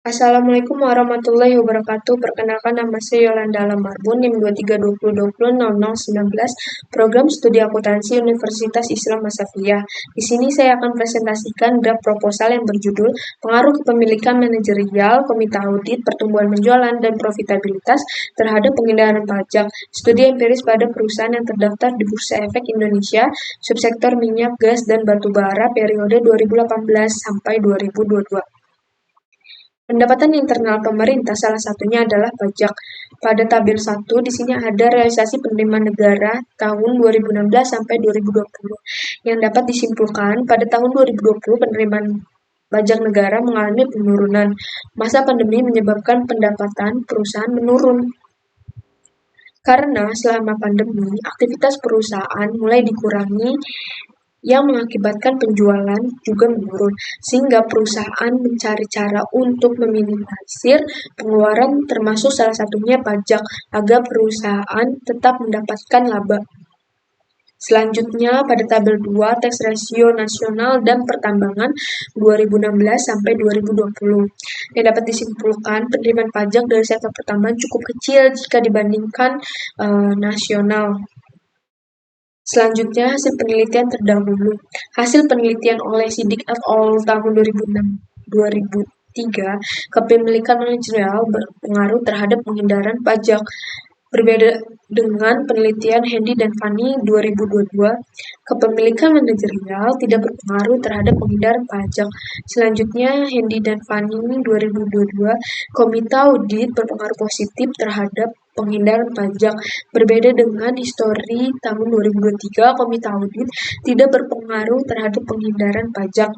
Assalamualaikum warahmatullahi wabarakatuh. Perkenalkan nama saya Yolanda Lamarbun, NIM 2320200019, Program Studi Akuntansi Universitas Islam Masafiyah. Di sini saya akan presentasikan draft proposal yang berjudul Pengaruh Kepemilikan Manajerial, Komite Audit, Pertumbuhan Penjualan, dan Profitabilitas terhadap Pengendalian Pajak. Studi empiris pada perusahaan yang terdaftar di Bursa Efek Indonesia, subsektor minyak, gas, dan batu bara periode 2018 sampai 2022. Pendapatan internal pemerintah salah satunya adalah pajak. Pada tabel 1 di sini ada realisasi penerimaan negara tahun 2016 sampai 2020 yang dapat disimpulkan pada tahun 2020 penerimaan pajak negara mengalami penurunan. Masa pandemi menyebabkan pendapatan perusahaan menurun. Karena selama pandemi, aktivitas perusahaan mulai dikurangi yang mengakibatkan penjualan juga menurun, sehingga perusahaan mencari cara untuk meminimalisir pengeluaran termasuk salah satunya pajak, agar perusahaan tetap mendapatkan laba. Selanjutnya, pada tabel 2, tax ratio nasional dan pertambangan 2016 sampai 2020. Yang dapat disimpulkan, penerimaan pajak dari sektor pertambangan cukup kecil jika dibandingkan nasional. Selanjutnya, hasil penelitian terdahulu. Hasil penelitian oleh Siddiq et al. Tahun 2003, kepemilikan manajerial berpengaruh terhadap penghindaran pajak. Berbeda dengan penelitian Hendy dan Fanny 2022, kepemilikan manajerial tidak berpengaruh terhadap penghindaran pajak. Selanjutnya, Hendy dan Fanny 2022, Komite Audit berpengaruh positif terhadap penghindaran pajak. Berbeda dengan histori tahun 2023, Komite Audit tidak berpengaruh terhadap penghindaran pajak.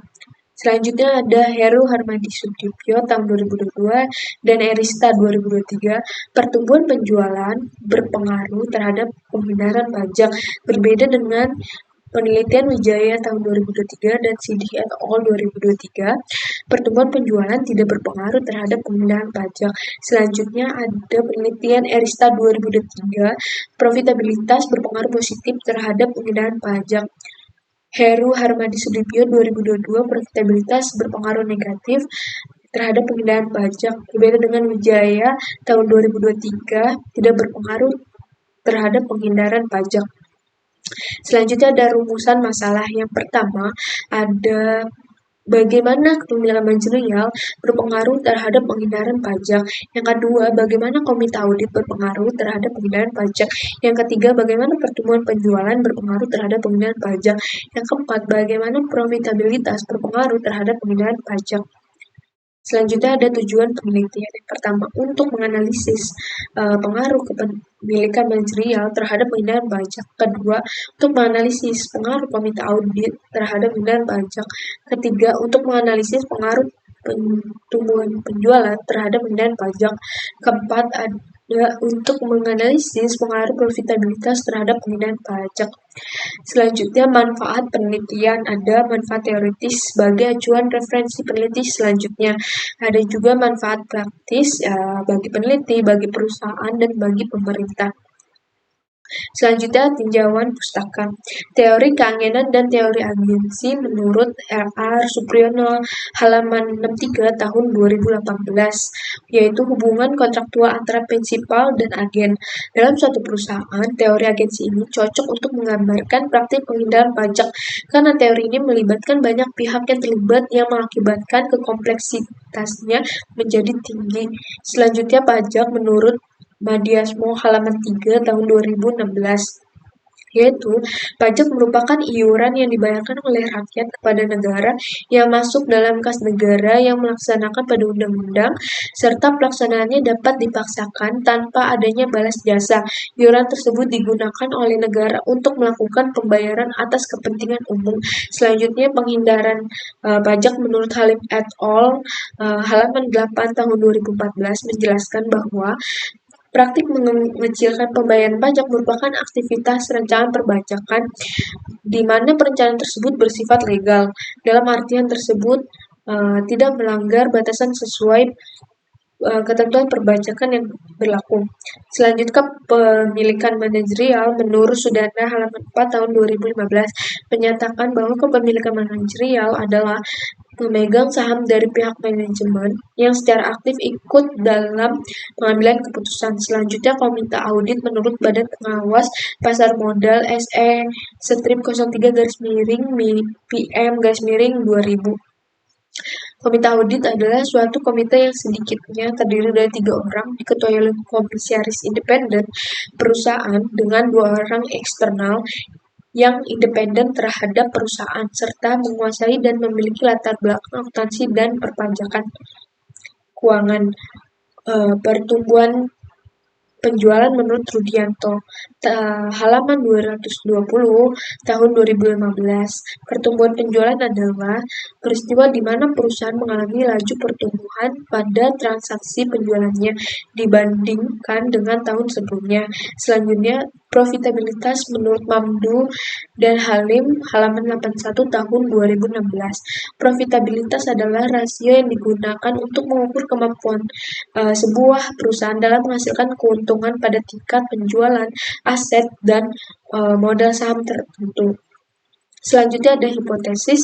Selanjutnya ada Heru Harmadi Sudipyo tahun 2022 dan Erista 2023, pertumbuhan penjualan berpengaruh terhadap penghindaran pajak. Berbeda dengan penelitian Wijaya tahun 2023 dan Siddiq et al. 2023, pertumbuhan penjualan tidak berpengaruh terhadap penghindaran pajak. Selanjutnya ada penelitian Erista 2023, profitabilitas berpengaruh positif terhadap penghindaran pajak. Heru Harmadi Sudipyo 2022, profitabilitas berpengaruh negatif terhadap penghindaran pajak. Berbeda dengan Wijaya tahun 2023, tidak berpengaruh terhadap penghindaran pajak. Selanjutnya ada rumusan masalah. Yang pertama ada bagaimana kepemilikan manajerial berpengaruh terhadap penghindaran pajak. Yang kedua, bagaimana komite audit berpengaruh terhadap penghindaran pajak. Yang ketiga, bagaimana pertumbuhan penjualan berpengaruh terhadap penghindaran pajak. Yang keempat, bagaimana profitabilitas berpengaruh terhadap penghindaran pajak. Selanjutnya ada tujuan penelitian. Yang pertama, untuk menganalisis pengaruh kepemilikan manajerial terhadap penghindaran pajak. Kedua, untuk menganalisis pengaruh komite audit terhadap penghindaran pajak. Ketiga, untuk menganalisis pengaruh pertumbuhan penjualan terhadap penghindaran pajak. Keempat, ada untuk menganalisis pengaruh profitabilitas terhadap penghindaran pajak. Selanjutnya, manfaat penelitian. Ada manfaat teoritis sebagai acuan referensi peneliti selanjutnya. Ada juga manfaat praktis bagi peneliti, bagi perusahaan, dan bagi pemerintah. Selanjutnya, tinjauan pustaka. Teori keangenan dan teori agensi menurut R.R. Supriyono halaman 63 tahun 2018, yaitu hubungan kontraktual antara prinsipal dan agen. Dalam suatu perusahaan, teori agensi ini cocok untuk menggambarkan praktik penghindaran pajak karena teori ini melibatkan banyak pihak yang terlibat yang mengakibatkan kompleksitasnya menjadi tinggi. Selanjutnya, pajak menurut Madiasmo halaman 3 tahun 2016, yaitu pajak merupakan iuran yang dibayarkan oleh rakyat kepada negara yang masuk dalam kas negara yang melaksanakan pada undang-undang, serta pelaksanaannya dapat dipaksakan tanpa adanya balas jasa. Iuran tersebut digunakan oleh negara untuk melakukan pembayaran atas kepentingan umum. Selanjutnya, penghindaran pajak menurut Halim et al. Halaman 8 tahun 2014 menjelaskan bahwa praktik mengecilkan pembayaran pajak merupakan aktivitas rencangan perpajakan di mana perencanaan tersebut bersifat legal. Dalam artian tersebut tidak melanggar batasan sesuai ketentuan perpajakan yang berlaku. Selanjutnya, pemilikan manajerial menurut Sudana halaman 4 tahun 2015 menyatakan bahwa kepemilikan manajerial adalah pemegang saham dari pihak manajemen yang secara aktif ikut dalam pengambilan keputusan. Selanjutnya, Komite Audit menurut Badan Pengawas Pasar Modal SE-03 garis miring PM garis miring 2000. Komite audit adalah suatu komite yang sedikitnya terdiri dari 3 orang, diketuai oleh komisaris independen perusahaan dengan 2 orang eksternal yang independen terhadap perusahaan, serta menguasai dan memiliki latar belakang akuntansi dan perpajakan keuangan. Pertumbuhan penjualan menurut Rudianto, halaman 220 tahun 2015. Pertumbuhan penjualan adalah peristiwa di mana perusahaan mengalami laju pertumbuhan pada transaksi penjualannya dibandingkan dengan tahun sebelumnya. Selanjutnya, profitabilitas menurut Mamdu dan Halim, halaman 81 tahun 2016. Profitabilitas adalah rasio yang digunakan untuk mengukur kemampuan sebuah perusahaan dalam menghasilkan keuntungan pada tingkat penjualan aset dan modal saham tertentu. Selanjutnya ada hipotesis,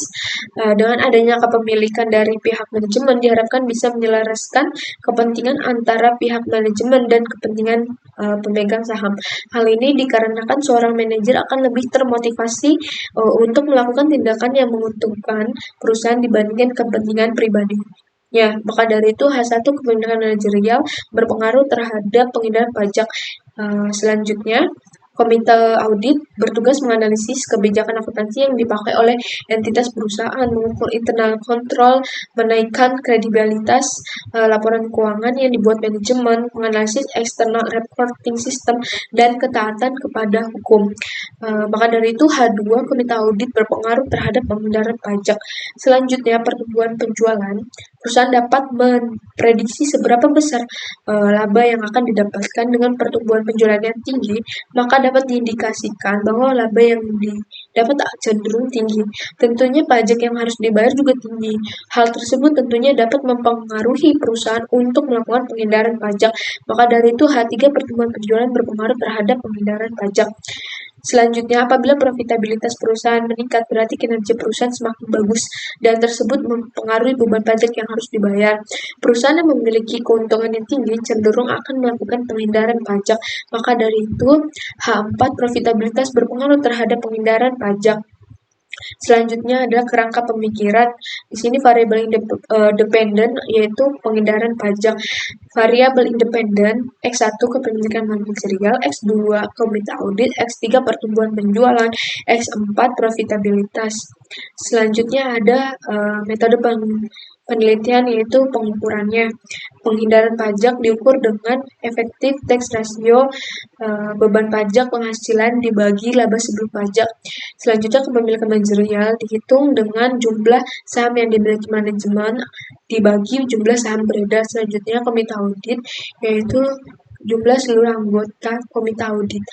dengan adanya kepemilikan dari pihak manajemen diharapkan bisa menyelaraskan kepentingan antara pihak manajemen dan kepentingan pemegang saham. Hal ini dikarenakan seorang manajer akan lebih termotivasi untuk melakukan tindakan yang menguntungkan perusahaan dibandingkan kepentingan pribadi. Ya, maka dari itu H1 kepemilikan manajerial berpengaruh terhadap penghindaran pajak. Selanjutnya, Komite audit bertugas menganalisis kebijakan akuntansi yang dipakai oleh entitas perusahaan, mengukur internal kontrol, menaikkan kredibilitas laporan keuangan yang dibuat manajemen, menganalisis external reporting system, dan ketaatan kepada hukum. Maka dari itu H2 Komite audit berpengaruh terhadap penghindaran pajak. Selanjutnya, pertumbuhan penjualan. Perusahaan dapat memprediksi seberapa besar laba yang akan didapatkan dengan pertumbuhan penjualan yang tinggi, maka dapat diindikasikan bahwa laba yang didapat cenderung tinggi. Tentunya pajak yang harus dibayar juga tinggi. Hal tersebut tentunya dapat mempengaruhi perusahaan untuk melakukan penghindaran pajak. Maka dari itu H3 pertumbuhan penjualan berpengaruh terhadap penghindaran pajak. Selanjutnya, apabila profitabilitas perusahaan meningkat, berarti kinerja perusahaan semakin bagus dan tersebut mempengaruhi beban pajak yang harus dibayar. Perusahaan yang memiliki keuntungan yang tinggi cenderung akan melakukan penghindaran pajak. Maka dari itu, H4 profitabilitas berpengaruh terhadap penghindaran pajak. Selanjutnya adalah kerangka pemikiran. Di sini variabel independen yaitu penghindaran pajak. Variabel independen X1 kepemilikan manajerial, X2 komite audit, X3 pertumbuhan penjualan, X4 profitabilitas. Selanjutnya ada metode penelitian yaitu pengukurannya. Penghindaran pajak diukur dengan efektif tax ratio, beban pajak penghasilan dibagi laba sebelum pajak. Selanjutnya kepemilikan manajerial dihitung dengan jumlah saham yang dimiliki manajemen dibagi jumlah saham beredar. Selanjutnya komite audit yaitu jumlah seluruh anggota komite audit.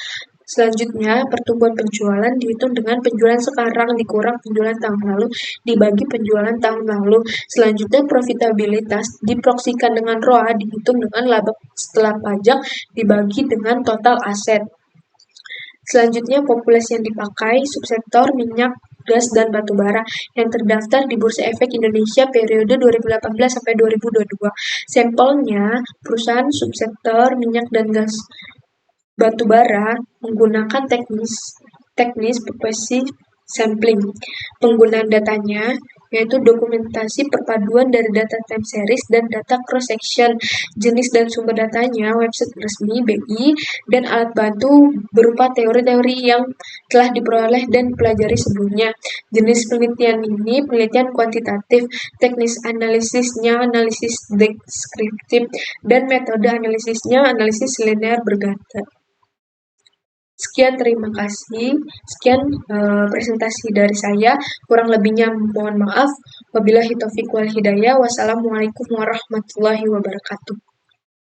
Selanjutnya, pertumbuhan penjualan dihitung dengan penjualan sekarang dikurang penjualan tahun lalu dibagi penjualan tahun lalu. Selanjutnya, profitabilitas diproksikan dengan ROA dihitung dengan laba setelah pajak dibagi dengan total aset. Selanjutnya, populasi yang dipakai subsektor minyak, gas, dan batubara yang terdaftar di Bursa Efek Indonesia periode 2018 sampai 2022. Sampelnya, perusahaan subsektor minyak dan gas batubara menggunakan teknis populasi sampling. Penggunaan datanya yaitu dokumentasi perpaduan dari data time series dan data cross-section. Jenis dan sumber datanya website resmi BI dan alat bantu berupa teori-teori yang telah diperoleh dan dipelajari sebelumnya. Jenis penelitian ini penelitian kuantitatif, teknis analisisnya analisis deskriptif, dan metode analisisnya analisis linear berganda. Sekian, terima kasih. Sekian presentasi dari saya. Kurang lebihnya mohon maaf. Wabillahi taufiq wal hidayah. Wassalamualaikum warahmatullahi wabarakatuh.